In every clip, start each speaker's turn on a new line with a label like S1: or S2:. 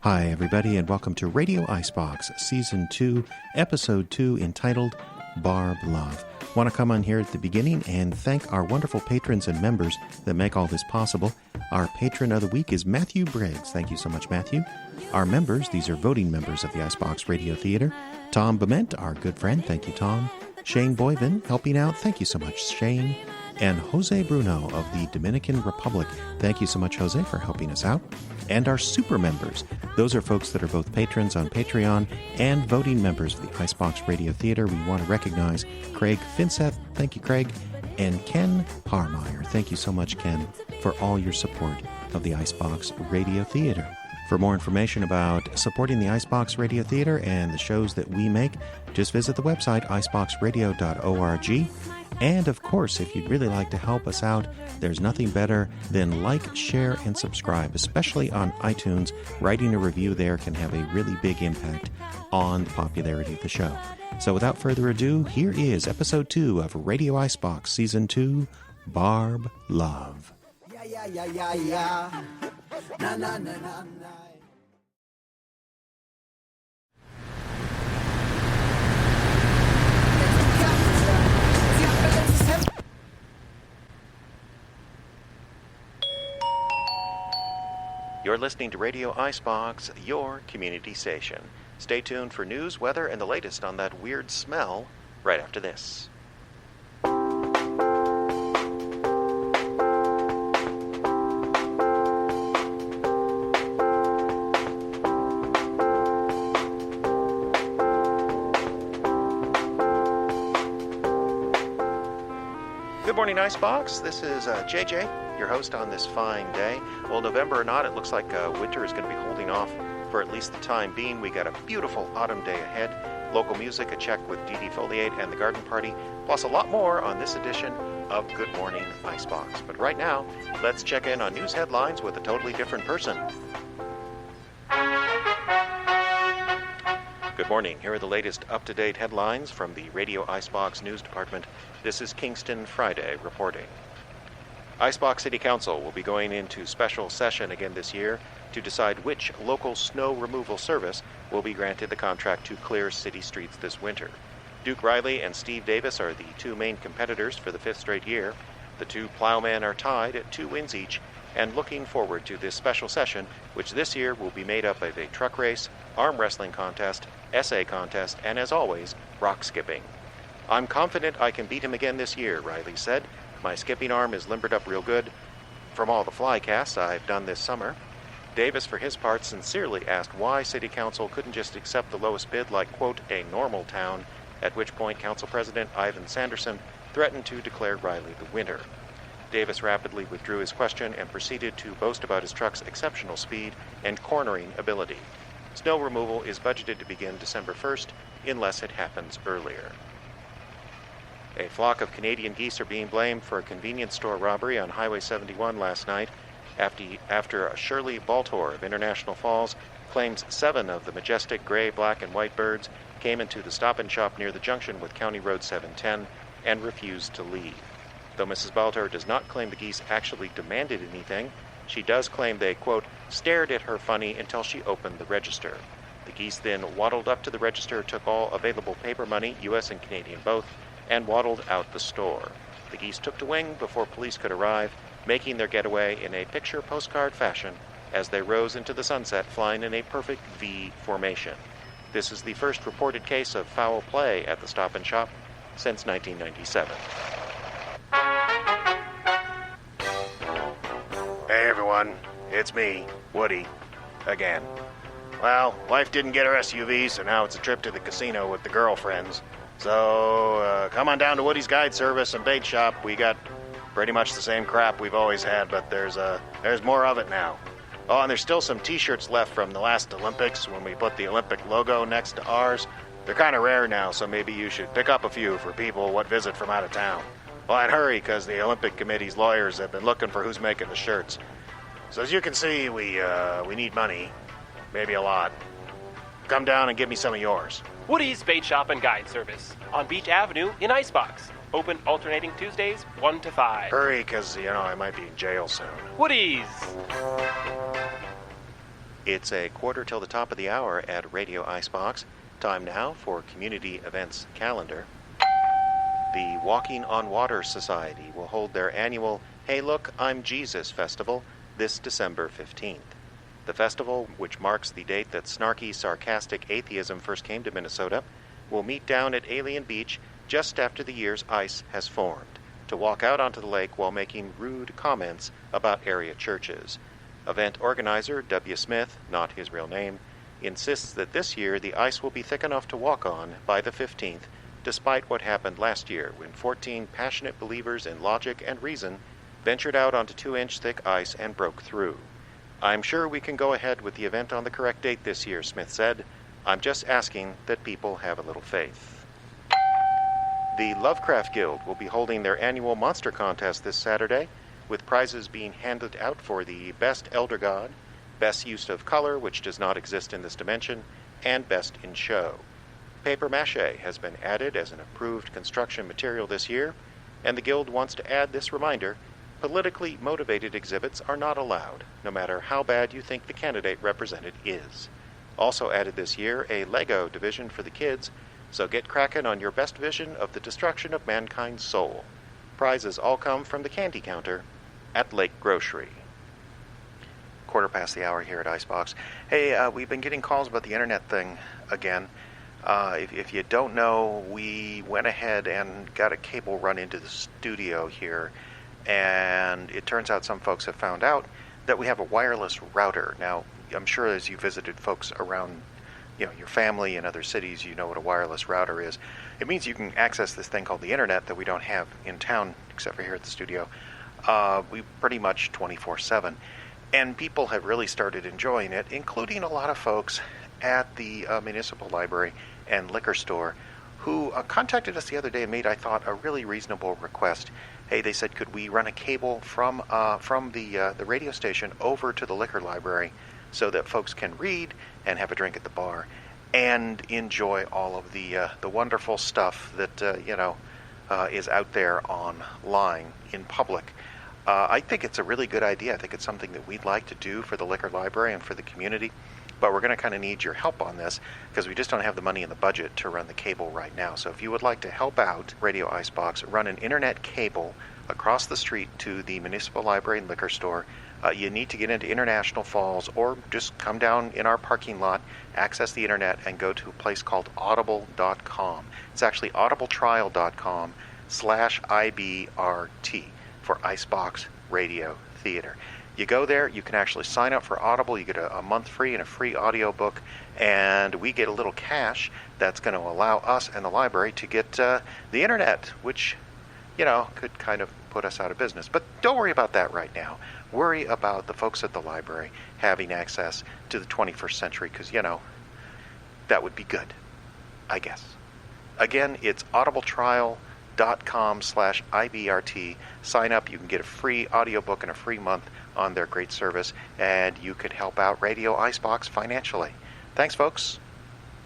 S1: Hi, everybody, and welcome to Radio Icebox, Season 2, Episode 2, entitled Barb Love. Want to come on here at the beginning and thank our wonderful patrons and members that make all this possible. Our patron of the week is Matthew Briggs. Thank you so much, Matthew. Our members, these are voting members of the Icebox Radio Theater. Tom Bement, our good friend. Thank you, Tom. Shane Boyven, helping out. Thank you so much, Shane. And Jose Bruno of the Dominican Republic. Thank you so much, Jose, for helping us out. And our super members. Those are folks that are both patrons on Patreon and voting members of the Icebox Radio Theater. We want to recognize Craig Finseth. Thank you, Craig. And Ken Parmeyer. Thank you so much, Ken, for all your support of the Icebox Radio Theater. For more information about supporting the Icebox Radio Theater and the shows that we make, just visit the website iceboxradio.org. And of course, if you'd really like to help us out, there's nothing better than like, share, and subscribe, especially on iTunes. Writing a review there can have a really big impact on the popularity of the show. So without further ado, here is Episode 2 of Radio Icebox Season 2, Barb Love.
S2: Yeah. Na.
S1: You're listening to Radio Icebox, your community station. Stay tuned for news, weather, and the latest on that weird smell right after this. Good morning, Icebox. This is JJ, your host on this fine day. Well, November or not, it looks like winter is going to be holding off for at least the time being. We got a beautiful autumn day ahead. Local music, a check with Dee Dee Foliate and the Garden Party, plus a lot more on this edition of Good Morning Icebox. But right now, let's check in on news headlines with a totally different person. Good morning. Here are the latest up-to-date headlines from the Radio Icebox News Department. This is Kingston Friday reporting. Icebox City Council will be going into special session again this year to decide which local snow removal service will be granted the contract to clear city streets this winter. Duke Riley and Steve Davis are the two main competitors for the fifth straight year. The two plowmen are tied at 2 wins each and looking forward to this special session, which this year will be made up of a truck race, arm wrestling contest, essay contest, and as always, rock skipping. I'm confident I can beat him again this year, Riley said. My skipping arm is limbered up real good from all the fly casts I've done this summer. Davis, for his part, sincerely asked why City Council couldn't just accept the lowest bid like, quote, a normal town, at which point Council President Ivan Sanderson threatened to declare Riley the winner. Davis rapidly withdrew his question and proceeded to boast about his truck's exceptional speed and cornering ability. Snow removal is budgeted to begin December 1st, unless it happens earlier. A flock of Canadian geese are being blamed for a convenience store robbery on Highway 71 last night after Shirley Baltor of International Falls claims 7 of the majestic gray, black, and white birds came into the Stop and Shop near the junction with County Road 710 and refused to leave. Though Mrs. Baltor does not claim the geese actually demanded anything, she does claim they, quote, stared at her funny until she opened the register. The geese then waddled up to the register, took all available paper money, U.S. and Canadian both, and waddled out the store. The geese took to wing before police could arrive, making their getaway in a picture postcard fashion as they rose into the sunset, flying in a perfect V formation. This is the first reported case of foul play at the Stop and Shop since 1997. Hey everyone, it's me, Woody, again. Well, life didn't get her SUV, so now it's a trip to the casino with the girlfriends. So, come on down to Woody's Guide Service and Bait Shop. We got pretty much the same crap we've always had, but there's more of it now. Oh, and there's still some t-shirts left from the last Olympics when we put the Olympic logo next to ours. They're kind of rare now, so maybe you should pick up a few for people what visit from out of town. Well, and hurry, because the Olympic Committee's lawyers have been looking for who's making the shirts. So as you can see, we need money. Maybe a lot. Come down and give me some of yours.
S3: Woody's Bait Shop and Guide Service on Beach Avenue in Icebox. Open alternating Tuesdays, 1 to 5.
S1: Hurry, because, I might be in jail soon.
S3: Woody's!
S1: It's a quarter till the top of the hour at Radio Icebox. Time now for Community Events Calendar. The Walking on Water Society will hold their annual Hey Look, I'm Jesus festival this December 15th. The festival, which marks the date that snarky, sarcastic atheism first came to Minnesota, will meet down at Alien Beach just after the year's ice has formed, to walk out onto the lake while making rude comments about area churches. Event organizer W. Smith, not his real name, insists that this year the ice will be thick enough to walk on by the 15th, despite what happened last year when 14 passionate believers in logic and reason ventured out onto 2-inch thick ice and broke through. I'm sure we can go ahead with the event on the correct date this year, Smith said. I'm just asking that people have a little faith. The Lovecraft Guild will be holding their annual monster contest this Saturday, with prizes being handed out for the Best Elder God, Best Use of Color, which does not exist in this dimension, and Best in Show. Paper mache has been added as an approved construction material this year, and the Guild wants to add this reminder: politically motivated exhibits are not allowed, no matter how bad you think the candidate represented is. Also added this year, a Lego division for the kids, so get cracking on your best vision of the destruction of mankind's soul. Prizes all come from the candy counter at Lake Grocery. Quarter past the hour here at Icebox. Hey, we've been getting calls about the internet thing again. If you don't know, we went ahead and got a cable run into the studio here, and it turns out some folks have found out that we have a wireless router. Now, I'm sure as you visited folks around, your family in other cities, you know what a wireless router is. It means you can access this thing called the internet that we don't have in town, except for here at the studio. We pretty much 24/7. And people have really started enjoying it, including a lot of folks at the municipal library and liquor store who contacted us the other day and made, I thought, a really reasonable request. Hey, they said, could we run a cable from the radio station over to the liquor library so that folks can read and have a drink at the bar and enjoy all of the wonderful stuff that is out there online in public. I think it's a really good idea. I think it's something that we'd like to do for the liquor library and for the community, but we're going to kind of need your help on this because we just don't have the money in the budget to run the cable right now. So if you would like to help out Radio Icebox, run an internet cable across the street to the municipal library and liquor store, you need to get into International Falls or just come down in our parking lot, access the internet, and go to a place called audible.com. It's actually audibletrial.com/IBRT. for Icebox Radio Theater. You go there, you can actually sign up for Audible, you get a month free and a free audio book, and we get a little cash that's going to allow us and the library to get the internet, which, could kind of put us out of business. But don't worry about that right now. Worry about the folks at the library having access to the 21st century, because, that would be good, I guess. Again, it's audibletrial.com/IBRT. Sign up. You can get a free audiobook and a free month on their great service, and you could help out Radio Icebox financially. Thanks, folks.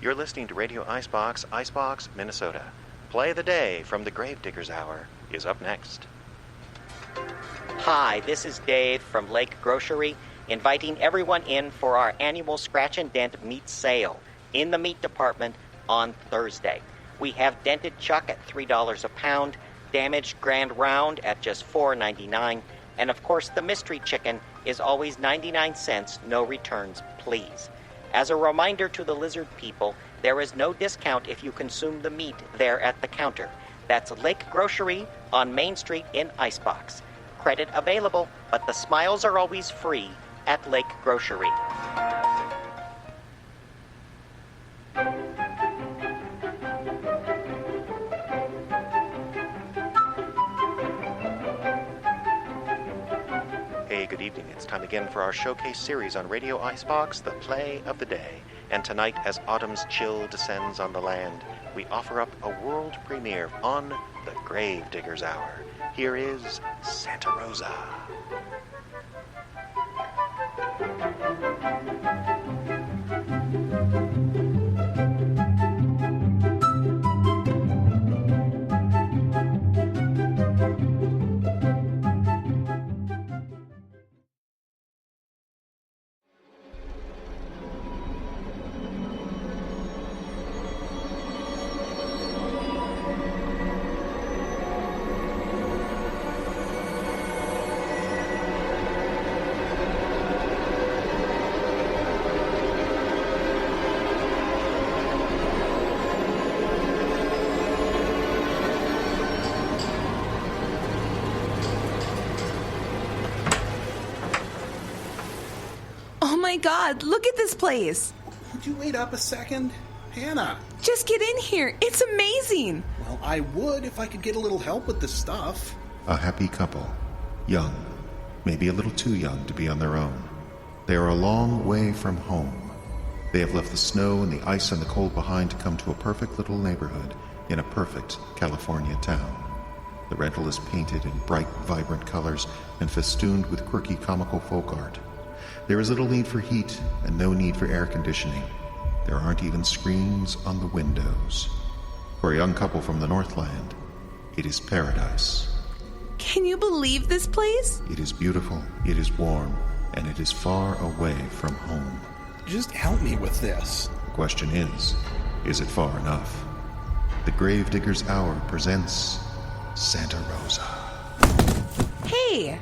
S1: You're listening to Radio Icebox, Icebox, Minnesota. Play of the Day from the Gravediggers Hour is up next.
S4: Hi, this is Dave from Lake Grocery, inviting everyone in for our annual Scratch and Dent meat sale in the meat department on Thursday. We have dented chuck at $3 a pound, damaged grand round at just $4.99, and of course the mystery chicken is always 99 cents, no returns, please. As a reminder to the lizard people, there is no discount if you consume the meat there at the counter. That's Lake Grocery on Main Street in Icebox. Credit available, but the smiles are always free at Lake Grocery.
S1: Hey, good evening. It's time again for our showcase series on Radio Icebox, The Play of the Day. And tonight, as autumn's chill descends on the land, we offer up a world premiere on The Gravediggers Hour. Here is Santa Rosa.
S5: Oh my God, look at this place.
S6: Would you wait up a second? Hannah.
S5: Just get in here. It's amazing.
S6: Well, I would if I could get a little help with this stuff.
S7: A happy couple. Young. Maybe a little too young to be on their own. They are a long way from home. They have left the snow and the ice and the cold behind to come to a perfect little neighborhood in a perfect California town. The rental is painted in bright, vibrant colors and festooned with quirky comical folk art. There is little need for heat and no need for air conditioning. There aren't even screens on the windows. For a young couple from the Northland, it is paradise.
S5: Can you believe this place?
S7: It is beautiful, it is warm, and it is far away from home.
S6: Just help me with this.
S7: The question is it far enough? The Gravedigger's Hour presents Santa Rosa.
S5: Hey,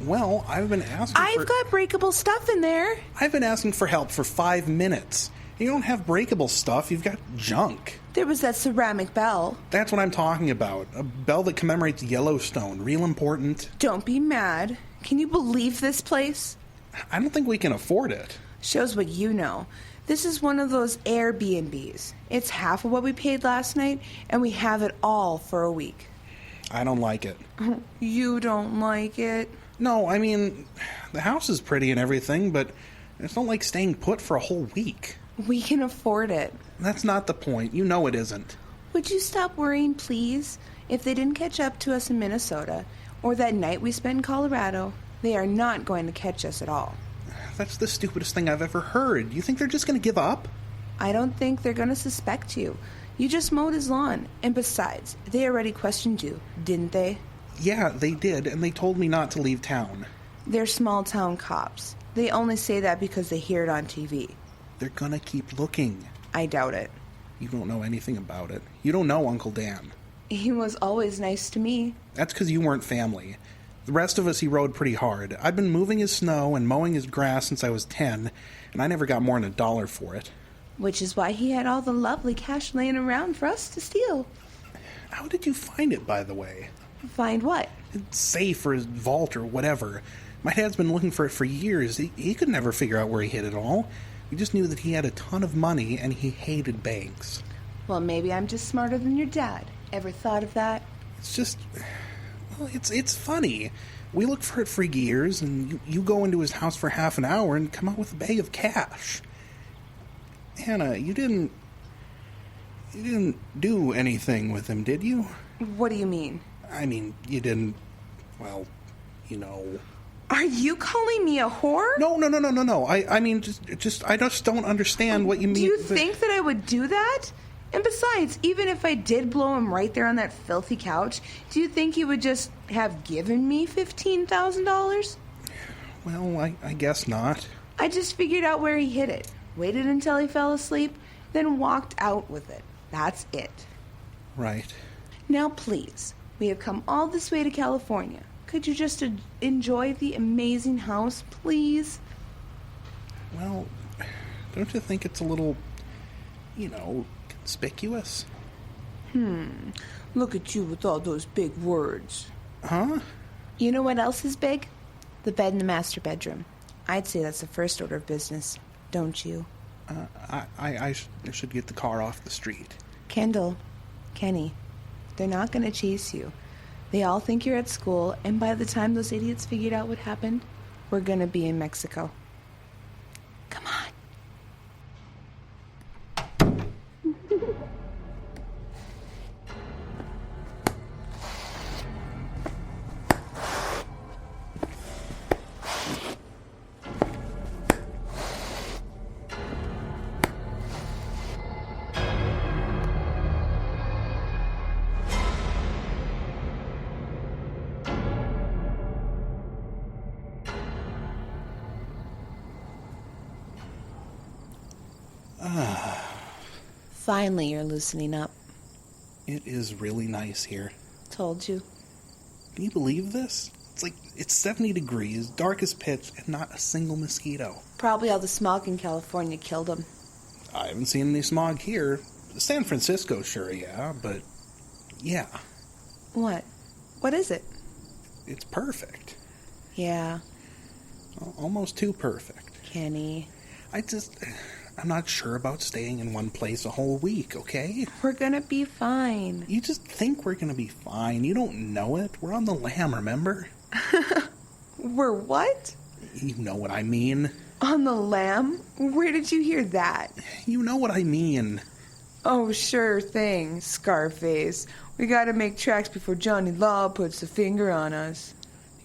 S6: Well, I've been asking
S5: I've got breakable stuff in there.
S6: I've been asking for help for 5 minutes. You don't have breakable stuff, you've got junk.
S5: There was that ceramic bell.
S6: That's what I'm talking about. A bell that commemorates Yellowstone. Real important.
S5: Don't be mad. Can you believe this place?
S6: I don't think we can afford it.
S5: Shows what you know. This is one of those Airbnbs. It's half of what we paid last night, and we have it all for a week.
S6: I don't like it.
S5: You don't like it?
S6: No, I mean, the house is pretty and everything, but it's not like staying put for a whole week.
S5: We can afford it.
S6: That's not the point. You know it isn't.
S5: Would you stop worrying, please? If they didn't catch up to us in Minnesota, or that night we spent in Colorado, they are not going to catch us at all.
S6: That's the stupidest thing I've ever heard. You think they're just going to give up?
S5: I don't think they're going to suspect you. You just mowed his lawn. And besides, they already questioned you, didn't they?
S6: Yeah, they did, and they told me not to leave town.
S5: They're small-town cops. They only say that because they hear it on TV.
S6: They're gonna keep looking.
S5: I doubt it.
S6: You don't know anything about it. You don't know Uncle Dan.
S5: He was always nice to me.
S6: That's because you weren't family. The rest of us he rode pretty hard. I've been moving his snow and mowing his grass since I was 10, and I never got more than $1 for it.
S5: Which is why he had all the lovely cash laying around for us to steal.
S6: How did you find it, by the way?
S5: Find what?
S6: It's safe or his vault or whatever. My dad's been looking for it for years. He could never figure out where he hid it all. We just knew that he had a ton of money and he hated banks.
S5: Well, maybe I'm just smarter than your dad. Ever thought of that?
S6: It's just... well, it's funny. We looked for it for years, and you go into his house for half an hour and come out with a bag of cash. Hannah, you didn't do anything with him, did you?
S5: What do you mean?
S6: I mean, you didn't, well, you know...
S5: Are you calling me a whore?
S6: No. I mean, I just don't understand what you mean.
S5: Do you think that I would do that? And besides, even if I did blow him right there on that filthy couch, do you think he would just have given me $15,000?
S6: Well, I guess not.
S5: I just figured out where he hid it, waited until he fell asleep, then walked out with it. That's it.
S6: Right.
S5: Now, please, we have come all this way to California. Could you just enjoy the amazing house, please?
S6: Well, don't you think it's a little, conspicuous?
S5: Look at you with all those big words.
S6: Huh?
S5: You know what else is big? The bed in the master bedroom. I'd say that's the first order of business, don't you?
S6: I should get the car off the street.
S5: Kendall, Kenny, they're not going to chase you. They all think you're at school, and by the time those idiots figured out what happened, we're going to be in Mexico. Come on. Finally, you're loosening up.
S6: It is really nice here.
S5: Told you.
S6: Can you believe this? It's 70 degrees, dark as pitch, and not a single mosquito.
S5: Probably all the smog in California killed them.
S6: I haven't seen any smog here. San Francisco, sure, yeah, but yeah.
S5: What? What is it?
S6: It's perfect.
S5: Yeah.
S6: Almost too perfect.
S5: Kenny,
S6: I'm not sure about staying in one place a whole week, okay?
S5: we're gonna be fine.
S6: You just think we're gonna be fine. You don't know it. We're on the lam, remember?
S5: We're what?
S6: You know what I mean.
S5: On the lam? Where did you hear that?
S6: You know what I mean.
S5: Oh, sure thing, Scarface. We gotta make tracks before Johnny Law puts the finger on us.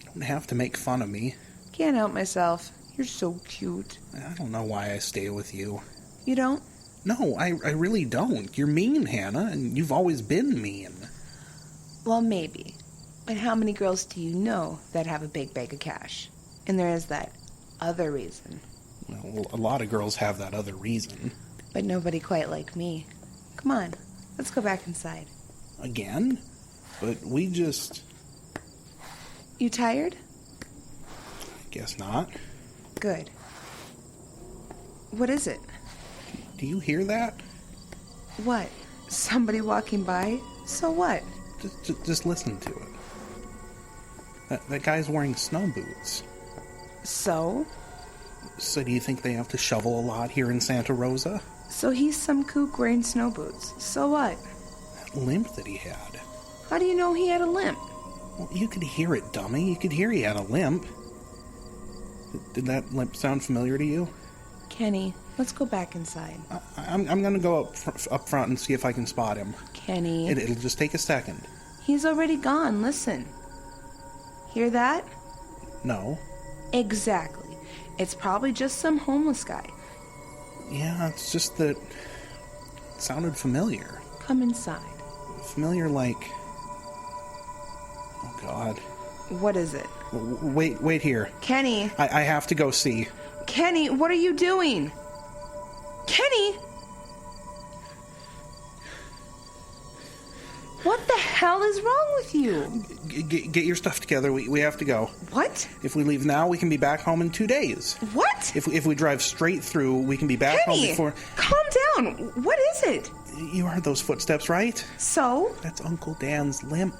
S6: You don't have to make fun of me.
S5: Can't help myself. You're so cute.
S6: I don't know why I stay with you.
S5: You don't?
S6: No, I really don't. You're mean, Hannah, and you've always been mean.
S5: Well, maybe. But how many girls do you know that have a big bag of cash? And there is that other reason.
S6: Well, a lot of girls have that other reason.
S5: But nobody quite like me. Come on, let's go back inside.
S6: Again? But we just...
S5: You tired?
S6: Guess not.
S5: Good. What is it?
S6: Do you hear that?
S5: What? Somebody walking by? So what?
S6: Just listen to it. That guy's wearing snow boots.
S5: So?
S6: So do you think they have to shovel a lot here in Santa Rosa?
S5: So he's some kook wearing snow boots. So what?
S6: That limp that he had.
S5: How do you know he had a limp?
S6: Well, you could hear it, dummy. You could hear he had a limp. Did that limp sound familiar to you?
S5: Kenny, let's go back inside.
S6: I'm going to go up front and see if I can spot him.
S5: Kenny.
S6: It'll just take a second.
S5: He's already gone. Listen. Hear that?
S6: No.
S5: Exactly. It's probably just some homeless guy.
S6: Yeah, it's just that it sounded familiar.
S5: Come inside.
S6: Familiar like... Oh, God.
S5: What is it?
S6: Wait here.
S5: Kenny.
S6: I have to go see.
S5: Kenny, what are you doing? Kenny! What the hell is wrong with you?
S6: Get your stuff together. We have to go.
S5: What?
S6: If we leave now, we can be back home in 2 days.
S5: What?
S6: If we drive straight through, we can be back home
S5: Kenny,
S6: before...
S5: calm down. What is it?
S6: You heard those footsteps, right?
S5: So?
S6: That's Uncle Dan's limp.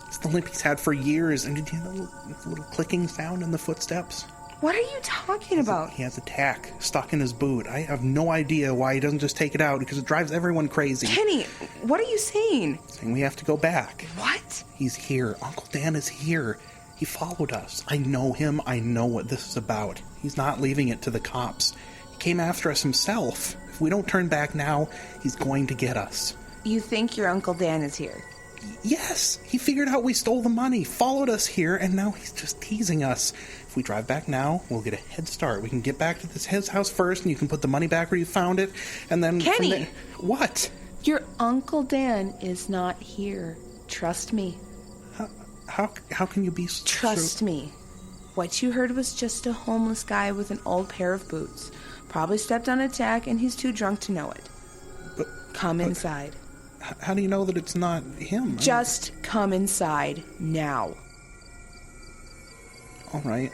S6: It's the limp he's had for years. And did you hear the little clicking sound in the footsteps?
S5: What are you talking about?
S6: He has a tack stuck in his boot. I have no idea why he doesn't just take it out, because it drives everyone crazy.
S5: Kenny, what are you saying?
S6: Saying we have to go back.
S5: What?
S6: He's here. Uncle Dan is here. He followed us. I know him. I know what this is about. He's not leaving it to the cops. He came after us himself. If we don't turn back now, he's going to get us.
S5: You think your Uncle Dan is here?
S6: Yes. He figured out we stole the money, followed us here, and now he's just teasing us. If we drive back now, we'll get a head start. We can get back to his house first, and you can put the money back where you found it, and then...
S5: Kenny!
S6: What?
S5: Your Uncle Dan is not here. Trust me.
S6: How can you be so...
S5: Trust me. What you heard was just a homeless guy with an old pair of boots. Probably stepped on a tack, and he's too drunk to know it. Come inside.
S6: How do you know that it's not him?
S5: Just come inside now.
S6: All right.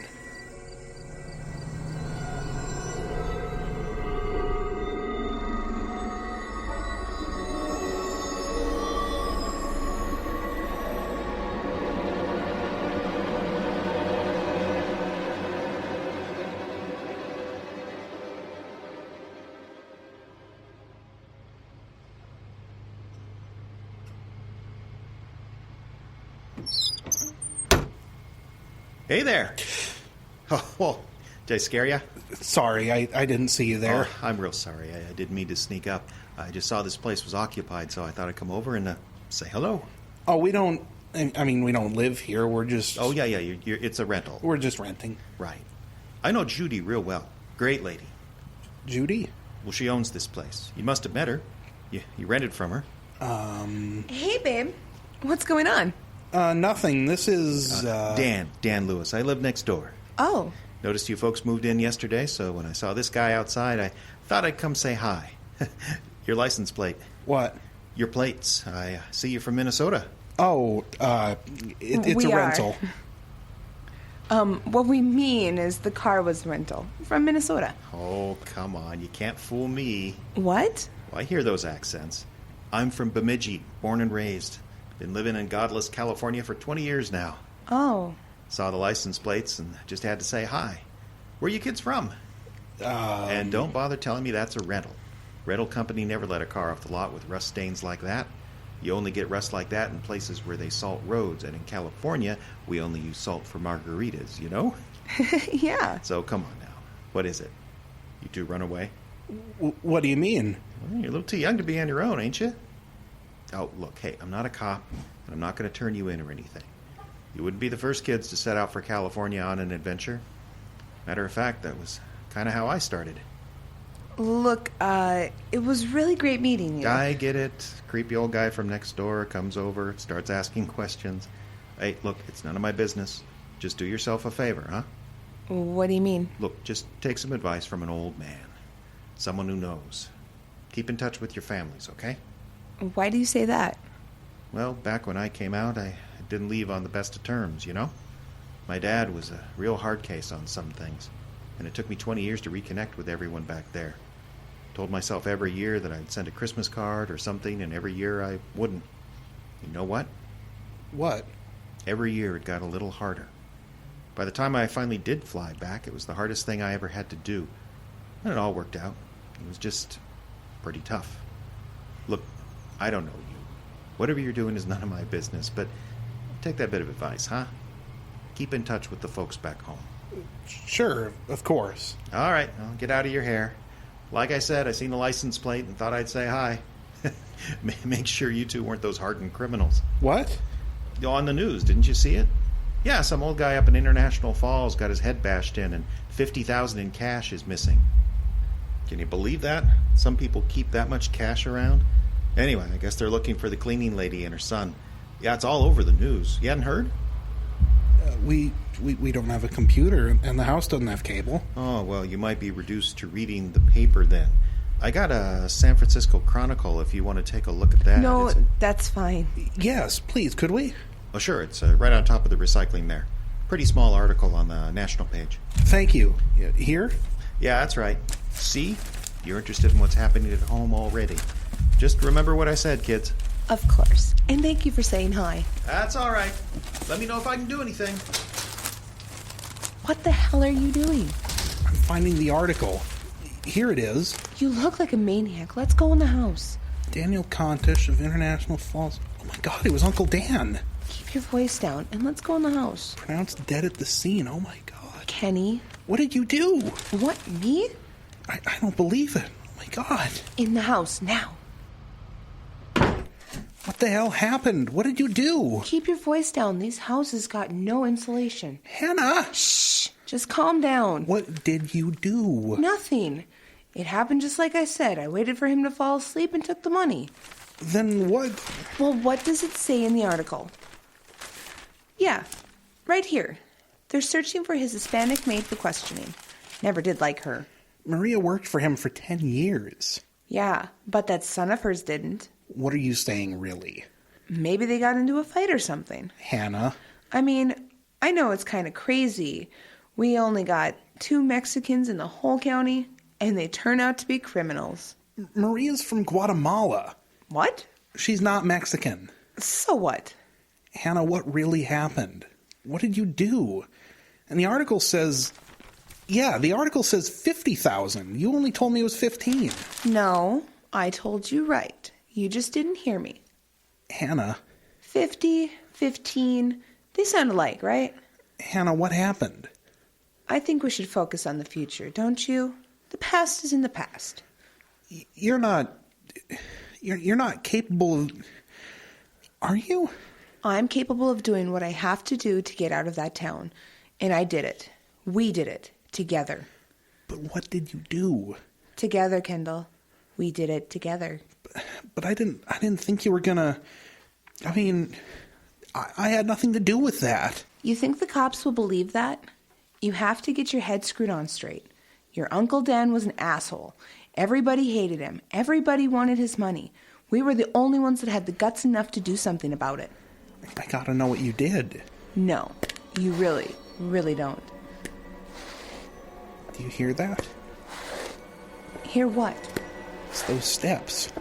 S7: Hey there. Oh, well, did I scare you?
S6: Sorry, I didn't see you there.
S7: Oh, I'm real sorry. I didn't mean to sneak up. I just saw this place was occupied, so I thought I'd come over and say hello.
S6: Oh, we don't... I mean, we don't live here. We're just...
S7: Oh, yeah, it's a rental.
S6: We're just renting.
S7: Right. I know Judy real well. Great lady.
S6: Judy?
S7: Well, she owns this place. You must have met her. You rented from her.
S5: Hey, babe. What's going on?
S6: Nothing. This is,
S7: Dan Lewis. I live next door.
S5: Oh.
S7: Noticed you folks moved in yesterday, so when I saw this guy outside, I thought I'd come say hi. Your license plate.
S6: What?
S7: Your plates. I see you're from Minnesota.
S6: Oh, it's a rental.
S5: What we mean is the car was rental from Minnesota.
S7: Oh, come on. You can't fool me.
S5: What?
S7: Well, I hear those accents. I'm from Bemidji, born and raised. Been living in godless California for 20 years now.
S5: Oh.
S7: Saw the license plates and just had to say hi. Where are you kids from? And don't bother telling me that's a rental. Rental company never let a car off the lot with rust stains like that. You only get rust like that in places where they salt roads, and in California, we only use salt for margaritas, you know?
S5: Yeah.
S7: So come on now. What is it? You two run away?
S6: What do you mean?
S7: Well, you're a little too young to be on your own, ain't you? Oh, look, hey, I'm not a cop, and I'm not going to turn you in or anything. You wouldn't be the first kids to set out for California on an adventure. Matter of fact, that was kind of how I started.
S5: Look, it was really great meeting you.
S7: I get it. Creepy old guy from next door comes over, starts asking questions. Hey, look, it's none of my business. Just do yourself a favor, huh?
S5: What do you mean?
S7: Look, just take some advice from an old man. Someone who knows. Keep in touch with your families, okay?
S5: Why do you say that?
S7: Well, back when I came out, I didn't leave on the best of terms, you know? My dad was a real hard case on some things, and it took me 20 years to reconnect with everyone back there. Told myself every year that I'd send a Christmas card or something, and every year I wouldn't. You know what?
S6: What?
S7: Every year it got a little harder. By the time I finally did fly back, it was the hardest thing I ever had to do. And it all worked out. It was just pretty tough. Look, I don't know you. Whatever you're doing is none of my business, but take that bit of advice, huh? Keep in touch with the folks back home.
S6: Sure, of course.
S7: All right, well, get out of your hair. Like I said, I seen the license plate and thought I'd say hi. Make sure you two weren't those hardened criminals.
S6: What?
S7: On the news, didn't you see it? Yeah, some old guy up in International Falls got his head bashed in and $50,000 in cash is missing. Can you believe that? Some people keep that much cash around. Anyway, I guess they're looking for the cleaning lady and her son. Yeah, it's all over the news. You hadn't heard?
S6: We don't have a computer, and the house doesn't have cable.
S7: Oh, well, you might be reduced to reading the paper then. I got a San Francisco Chronicle if you want to take a look at that.
S5: No, that's fine.
S6: Yes, please, could we?
S7: Oh, sure, it's right on top of the recycling there. Pretty small article on the national page.
S6: Thank you. Here?
S7: Yeah, that's right. See? You're interested in what's happening at home already. Just remember what I said, kids.
S5: Of course. And thank you for saying hi.
S7: That's all right. Let me know if I can do anything.
S5: What the hell are you doing?
S6: I'm finding the article. Here it is.
S5: You look like a maniac. Let's go in the house.
S6: Daniel Contish of International Falls. Oh my God, it was Uncle Dan.
S5: Keep your voice down and let's go in the house.
S6: Pronounced dead at the scene. Oh my God.
S5: Kenny.
S6: What did you do?
S5: What, me?
S6: I don't believe it. Oh my God.
S5: In the house, now.
S6: What the hell happened? What did you do?
S5: Keep your voice down. These houses got no insulation.
S6: Hannah!
S5: Shh! Just calm down.
S6: What did you do?
S5: Nothing. It happened just like I said. I waited for him to fall asleep and took the money.
S6: Then what?
S5: Well, what does it say in the article? Yeah, right here. They're searching for his Hispanic maid for questioning. Never did like her.
S6: Maria worked for him for 10 years.
S5: Yeah, but that son of hers didn't.
S6: What are you saying, really?
S5: Maybe they got into a fight or something.
S6: Hannah?
S5: I mean, I know it's kind of crazy. We only got 2 Mexicans in the whole county, and they turn out to be criminals.
S6: Maria's from Guatemala.
S5: What?
S6: She's not Mexican.
S5: So what?
S6: Hannah, what really happened? What did you do? And the article says... Yeah, the article says 50,000. You only told me it was 15.
S5: No, I told you right. You just didn't hear me.
S6: Hannah.
S5: 50, 15, they sound alike, right?
S6: Hannah, what happened?
S5: I think we should focus on the future, don't you? The past is in the past.
S6: You're not capable of... Are you?
S5: I'm capable of doing what I have to do to get out of that town. And I did it. We did it. Together.
S6: But what did you do?
S5: Together, Kendall. We did it together.
S6: But I didn't think you were gonna... I mean, I had nothing to do with that.
S5: You think the cops will believe that? You have to get your head screwed on straight. Your Uncle Dan was an asshole. Everybody hated him. Everybody wanted his money. We were the only ones that had the guts enough to do something about it.
S6: I gotta know what you did.
S5: No, you really, really don't.
S6: Do you hear that?
S5: Hear what?
S6: It's those steps.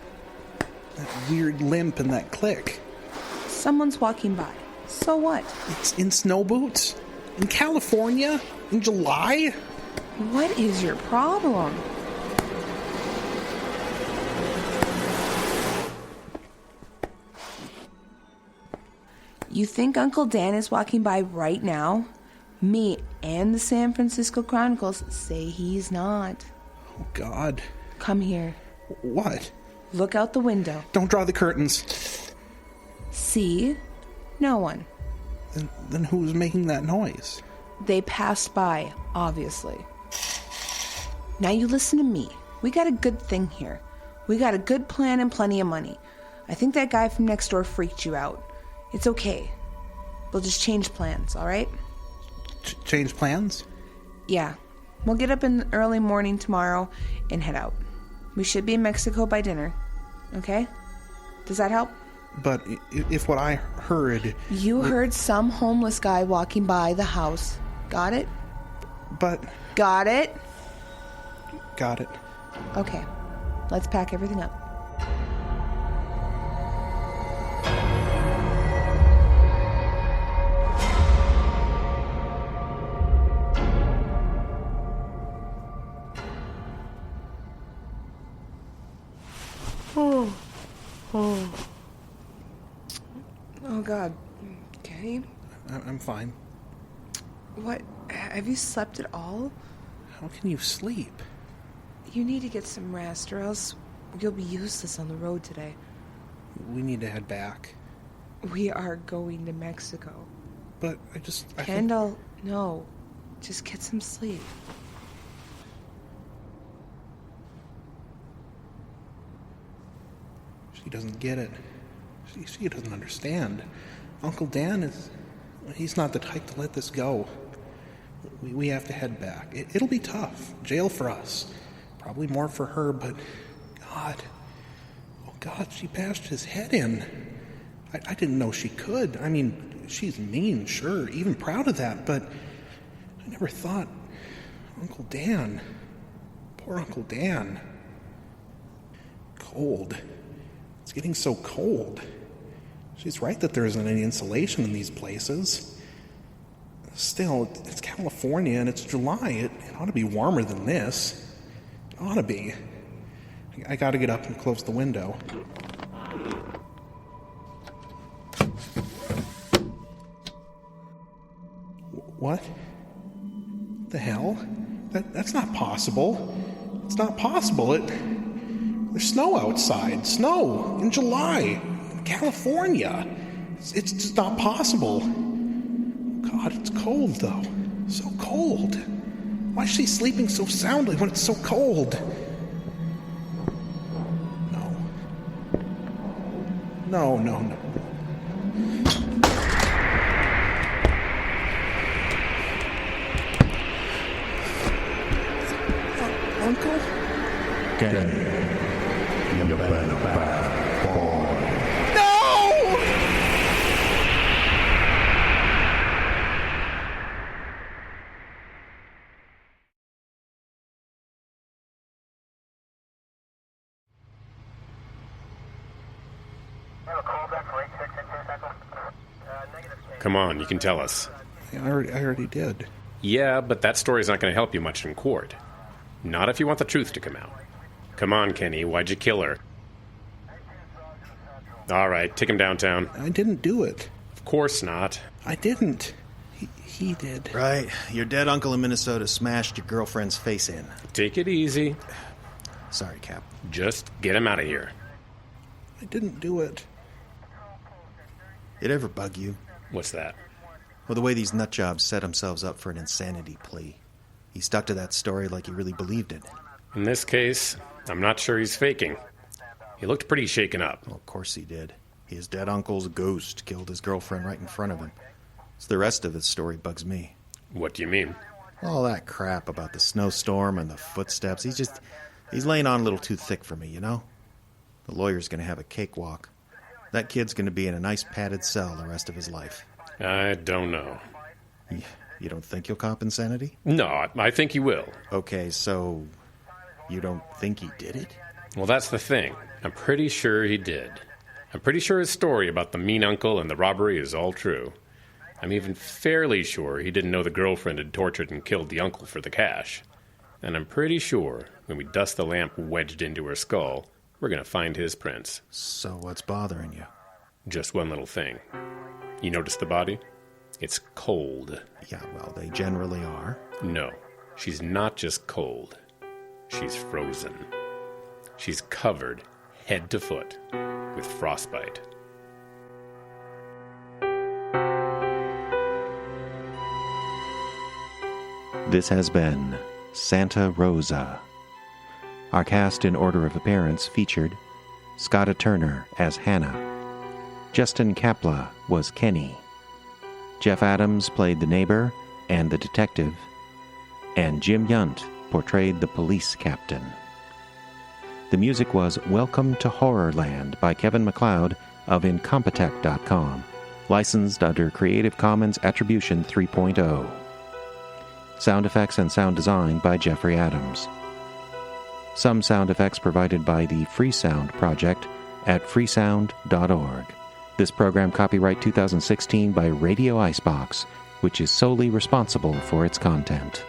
S6: That weird limp and that click.
S5: Someone's walking by. So what?
S6: It's in snow boots? In California? In July?
S5: What is your problem? You think Uncle Dan is walking by right now? Me and the San Francisco Chronicles say he's not.
S6: Oh, God.
S5: Come here.
S6: What?
S5: Look out the window.
S6: Don't draw the curtains.
S5: See? No one.
S6: Then who's making that noise?
S5: They passed by, obviously. Now you listen to me. We got a good thing here. We got a good plan and plenty of money. I think that guy from next door freaked you out. It's okay. We'll just change plans, all right?
S6: Change plans?
S5: Yeah. We'll get up in the early morning tomorrow and head out. We should be in Mexico by dinner. Okay? Does that help?
S6: But if what I heard...
S5: You heard some homeless guy walking by the house. Got it?
S6: But...
S5: Got it?
S6: Got it.
S5: Okay. Let's pack everything up. Oh, God. Okay?
S6: I'm fine.
S5: What? Have you slept at all?
S6: How can you sleep?
S5: You need to get some rest, or else you'll be useless on the road today.
S6: We need to head back.
S5: We are going to Mexico.
S6: But
S5: Kendall, no. Just get some sleep.
S6: She doesn't get it. She doesn't understand. Uncle Dan he's not the type to let this go. We have to head back. It'll be tough. Jail for us. Probably more for her, but God. Oh, God, she bashed his head in. I didn't know she could. I mean, she's mean, sure, even proud of that, but I never thought... Uncle Dan. Poor Uncle Dan. Cold. It's getting so cold. She's right that there isn't any insulation in these places. Still, it's California and it's July. It ought to be warmer than this. It ought to be. I gotta get up and close the window. What? The hell? That's not possible. It's not possible. There's snow outside. Snow in July. In California. It's just not possible. God, it's cold, though. So cold. Why is she sleeping so soundly when it's so cold? No. Uncle?
S8: Kenny, you better back, boy.
S6: No!
S9: Come on, you can tell us.
S6: I already did.
S9: Yeah, but that story's not going to help you much in court. Not if you want the truth to come out. Come on, Kenny, why'd you kill her? All right, take him downtown.
S6: I didn't do it.
S9: Of course not.
S6: I didn't. He did.
S10: Right. Your dead uncle in Minnesota smashed your girlfriend's face in.
S9: Take it easy.
S10: Sorry, Cap.
S9: Just get him out of here.
S6: I didn't do it.
S10: It ever bug you?
S9: What's that?
S10: Well, the way these nutjobs set themselves up for an insanity plea. He stuck to that story like he really believed it.
S9: In this case, I'm not sure he's faking. He looked pretty shaken up.
S10: Well, of course he did. His dead uncle's ghost killed his girlfriend right in front of him. So the rest of his story bugs me.
S9: What do you mean?
S10: All that crap about the snowstorm and the footsteps. He's laying on a little too thick for me, you know? The lawyer's going to have a cakewalk. That kid's going to be in a nice padded cell the rest of his life.
S9: I don't know.
S10: You don't think he'll cop insanity?
S9: No, I think he will.
S10: Okay, so you don't think he did it?
S9: Well, that's the thing. I'm pretty sure he did. I'm pretty sure his story about the mean uncle and the robbery is all true. I'm even fairly sure he didn't know the girlfriend had tortured and killed the uncle for the cash. And I'm pretty sure when we dust the lamp wedged into her skull, we're going to find his prints.
S10: So what's bothering you?
S9: Just one little thing. You notice the body? It's cold.
S10: Yeah, well, they generally are.
S9: No, she's not just cold. She's frozen. She's covered, head to foot, with frostbite.
S7: This has been Santa Rosa. Our cast in order of appearance featured Scotta Turner as Hannah. Justin Kapla was Kenny. Jeff Adams played the neighbor and the detective. And Jim Yunt portrayed the police captain. The music was Welcome to Horrorland by Kevin MacLeod of Incompetech.com, licensed under Creative Commons Attribution 3.0. Sound effects and sound design by Jeffrey Adams. Some sound effects provided by the Freesound Project at freesound.org. This program copyright 2016 by Radio Icebox, which is solely responsible for its content.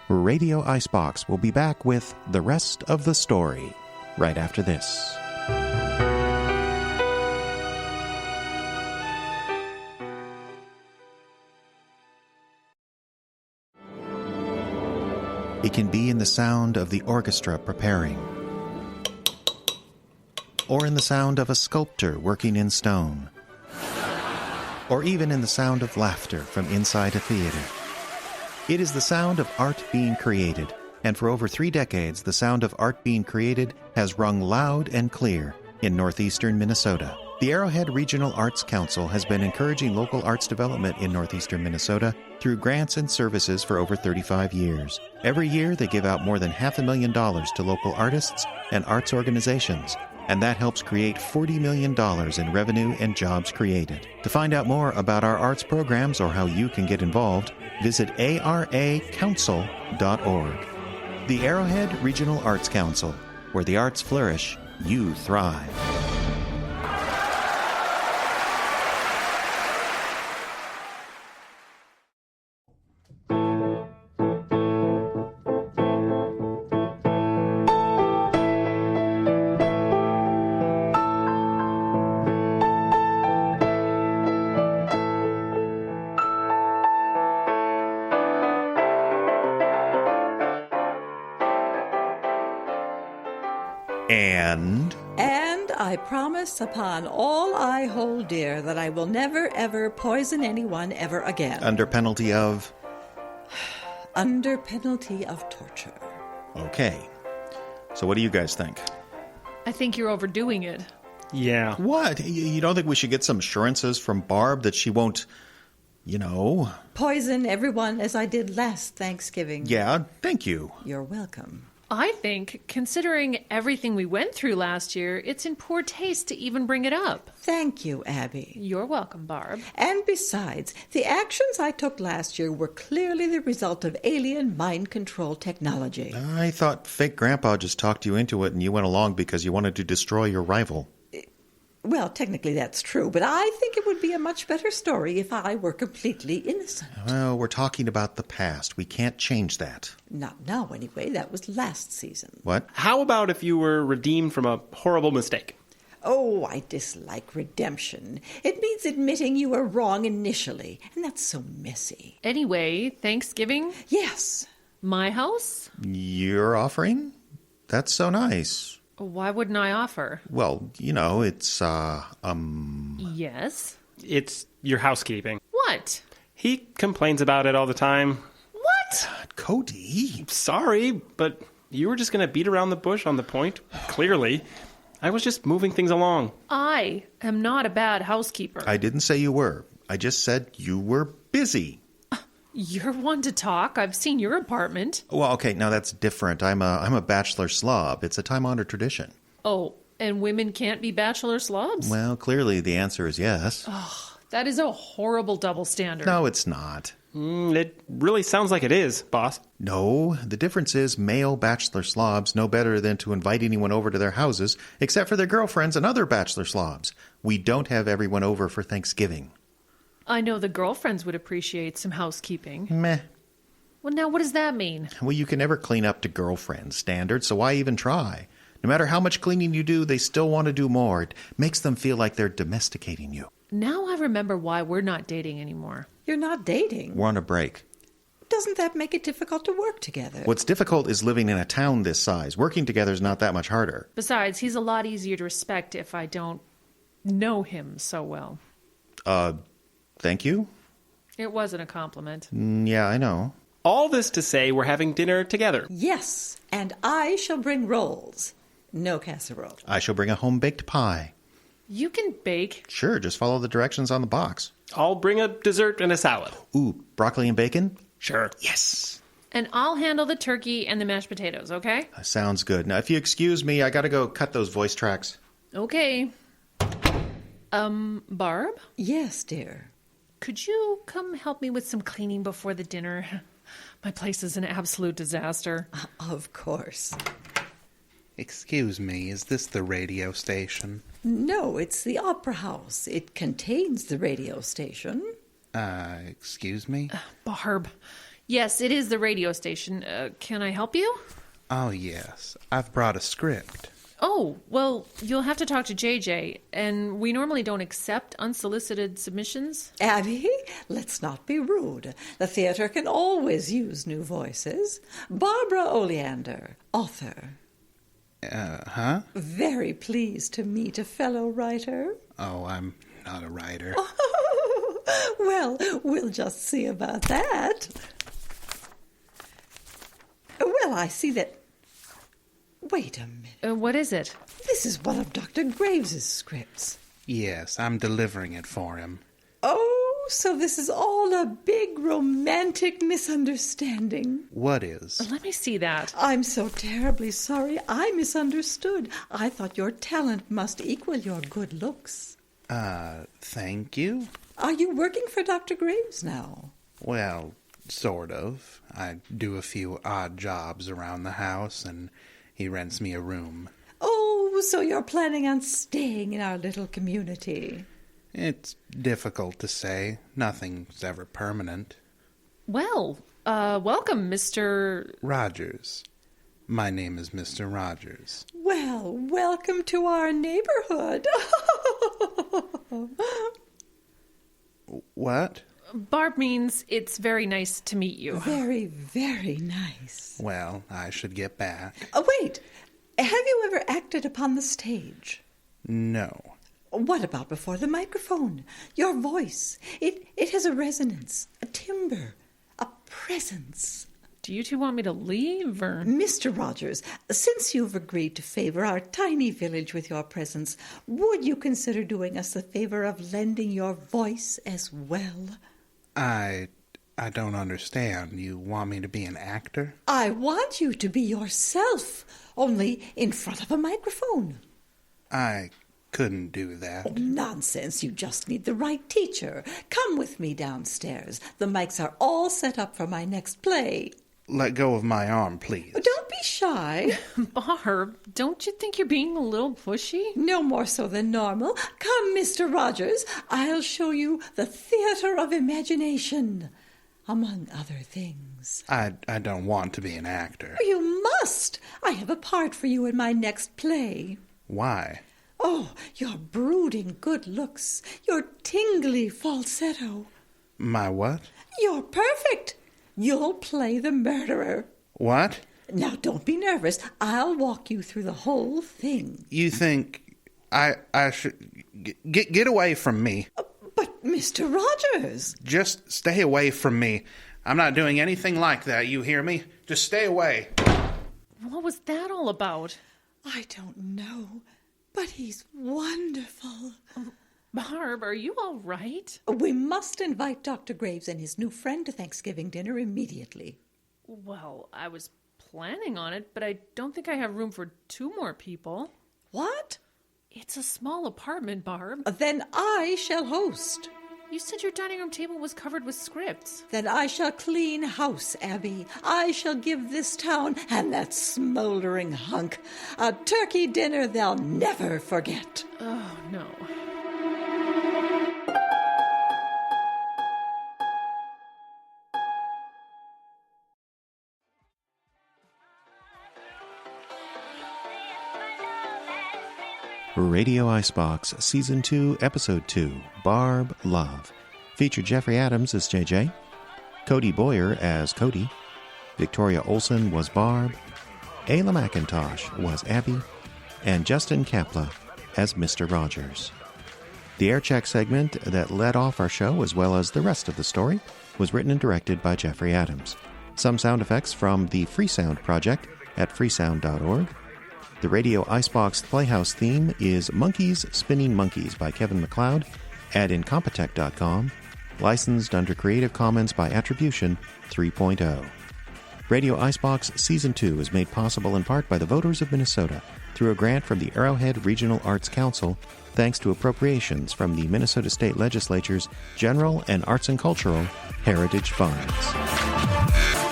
S7: Radio Icebox will be back with the rest of the story right after this. It can be in the sound of the orchestra preparing, or in the sound of a sculptor working in stone, or even in the sound of laughter from inside a theater. It is the sound of art being created, and for over 3 decades, the sound of art being created has rung loud and clear in northeastern Minnesota. The Arrowhead Regional Arts Council has been encouraging local arts development in northeastern Minnesota through grants and services for over 35 years. Every year, they give out more than $500,000 to local artists and arts organizations, and that helps create $40 million in revenue and jobs created. To find out more about our arts programs or how you can get involved, visit aracouncil.org. The Arrowhead Regional Arts Council, where the arts flourish, you thrive.
S11: And I promise upon all I hold dear that I will never, ever poison anyone ever again.
S10: Under penalty of?
S11: Under penalty of torture.
S10: Okay. So what do you guys think?
S12: I think you're overdoing it.
S3: Yeah.
S10: What? You don't think we should get some assurances from Barb that she won't,
S11: poison everyone as I did last Thanksgiving?
S10: Yeah, thank you.
S11: You're welcome.
S12: I think, considering everything we went through last year, it's in poor taste to even bring it up.
S11: Thank you, Abby.
S12: You're welcome, Barb.
S11: And besides, the actions I took last year were clearly the result of alien mind control technology.
S10: I thought fake Grandpa just talked you into it and you went along because you wanted to destroy your rival.
S11: Well, technically that's true, but I think it would be a much better story if I were completely innocent.
S10: Well, we're talking about the past. We can't change that.
S11: Not now, anyway. That was last season.
S10: What?
S3: How about if you were redeemed from a horrible mistake?
S11: Oh, I dislike redemption. It means admitting you were wrong initially, and that's so messy.
S12: Anyway, Thanksgiving?
S11: Yes.
S12: My house?
S10: You're offering? That's so nice.
S12: Why wouldn't I offer?
S10: Well, it's,
S12: Yes?
S3: It's your housekeeping.
S12: What?
S3: He complains about it all the time.
S12: What?
S10: Cody.
S3: Sorry, but you were just going to beat around the bush on the point. Clearly. I was just moving things along.
S12: I am not a bad housekeeper.
S10: I didn't say you were. I just said you were busy.
S12: You're one to talk. I've seen your apartment.
S10: Well, okay, now that's different. I'm a bachelor slob. It's a time-honored tradition.
S12: Oh, and women can't be bachelor slobs?
S10: Well, clearly the answer is yes.
S12: Oh, that is a horrible double standard.
S10: No, it's not.
S3: It really sounds like it is, boss.
S10: No, the difference is male bachelor slobs know better than to invite anyone over to their houses except for their girlfriends and other bachelor slobs. We don't have everyone over for Thanksgiving.
S12: I know the girlfriends would appreciate some housekeeping.
S10: Meh.
S12: Well, now what does that mean?
S10: Well, you can never clean up to girlfriend standards, so why even try? No matter how much cleaning you do, they still want to do more. It makes them feel like they're domesticating you.
S12: Now I remember why we're not dating anymore.
S11: You're not dating.
S10: We're on a break.
S11: Doesn't that make it difficult to work together?
S10: What's difficult is living in a town this size. Working together is not that much harder.
S12: Besides, he's a lot easier to respect if I don't know him so well.
S10: Thank you?
S12: It wasn't a compliment.
S10: Yeah, I know.
S3: All this to say we're having dinner together.
S11: Yes, and I shall bring rolls. No casserole.
S10: I shall bring a home-baked pie.
S12: You can bake.
S10: Sure, just follow the directions on the box.
S3: I'll bring a dessert and a salad.
S10: Ooh, broccoli and bacon?
S3: Sure.
S10: Yes.
S12: And I'll handle the turkey and the mashed potatoes, okay?
S10: Sounds good. Now, if you excuse me, I gotta go cut those voice tracks.
S12: Okay. Barb?
S11: Yes, dear.
S12: Could you come help me with some cleaning before the dinner? My place is an absolute disaster.
S11: Of course.
S6: Excuse me, is this the radio station?
S11: No, it's the opera house. It contains the radio station.
S6: Excuse me?
S12: Barb. Yes, it is the radio station. Can I help you?
S6: Oh, yes. I've brought a script.
S12: Oh, well, you'll have to talk to JJ, and we normally don't accept unsolicited submissions.
S11: Abby, let's not be rude. The theater can always use new voices. Barbara Oleander, author.
S6: Huh?
S11: Very pleased to meet a fellow writer.
S6: Oh, I'm not a writer.
S11: Well, we'll just see about that. Well, I see that... Wait a minute.
S12: What is it?
S11: This is one of Dr. Graves's scripts.
S6: Yes, I'm delivering it for him.
S11: Oh, so this is all a big romantic misunderstanding.
S6: What is?
S12: Let me see that.
S11: I'm so terribly sorry. I misunderstood. I thought your talent must equal your good looks.
S6: Thank you?
S11: Are you working for Dr. Graves now?
S6: Well, sort of. I do a few odd jobs around the house, and he rents me a room.
S11: Oh, so you're planning on staying in our little community?
S6: It's difficult to say. Nothing's ever permanent.
S12: Well, welcome, Mr.
S6: Rogers. My name is Mr. Rogers.
S11: Well, welcome to our neighborhood.
S6: What?
S12: Barb means it's very nice to meet you.
S11: Very, very nice.
S6: Well, I should get back.
S11: Oh, wait. Have you ever acted upon the stage?
S6: No.
S11: What about before the microphone? Your voice. It has a resonance, a timbre, a presence.
S12: Do you two want me to leave, or...?
S11: Mr. Rogers, since you've agreed to favor our tiny village with your presence, would you consider doing us the favor of lending your voice as well?
S6: I don't understand. You want me to be an actor?
S11: I want you to be yourself, only in front of a microphone.
S6: I couldn't do that.
S11: Oh, nonsense. You just need the right teacher. Come with me downstairs. The mics are all set up for my next play.
S6: Let go of my arm, please.
S11: Don't be shy.
S12: Barb, don't you think you're being a little pushy?
S11: No more so than normal. Come, Mr. Rogers. I'll show you the theater of imagination, among other things.
S6: I don't want to be an actor.
S11: You must. I have a part for you in my next play.
S6: Why?
S11: Oh, your brooding good looks, your tingly falsetto.
S6: My what?
S11: You're perfect. You'll play the murderer.
S6: What?
S11: Now, don't be nervous. I'll walk you through the whole thing.
S6: You think I should... Get away from me.
S11: But, Mr. Rogers...
S6: Just stay away from me. I'm not doing anything like that, you hear me? Just stay away.
S12: What was that all about?
S11: I don't know, but he's wonderful.
S12: Barb, are you all right?
S11: We must invite Dr. Graves and his new friend to Thanksgiving dinner immediately.
S12: Well, I was planning on it, but I don't think I have room for 2 more people.
S11: What?
S12: It's a small apartment, Barb.
S11: Then I shall host.
S12: You said your dining room table was covered with scripts.
S11: Then I shall clean house, Abby. I shall give this town and that smoldering hunk a turkey dinner they'll never forget.
S12: Oh, no.
S7: Radio Icebox Season 2, Episode 2, Barb Love, featured Jeffrey Adams as JJ, Cody Boyer as Cody, Victoria Olsen was Barb, Ayla McIntosh was Abby, and Justin Kapla as Mr. Rogers. The Aircheck segment that led off our show, as well as the rest of the story, was written and directed by Jeffrey Adams. Some sound effects from the Free Sound Project at freesound.org. The Radio Icebox Playhouse theme is Monkeys Spinning Monkeys by Kevin MacLeod at incompetech.com, licensed under Creative Commons by Attribution 3.0. Radio Icebox Season 2 is made possible in part by the voters of Minnesota through a grant from the Arrowhead Regional Arts Council, thanks to appropriations from the Minnesota State Legislature's General and Arts and Cultural Heritage Funds.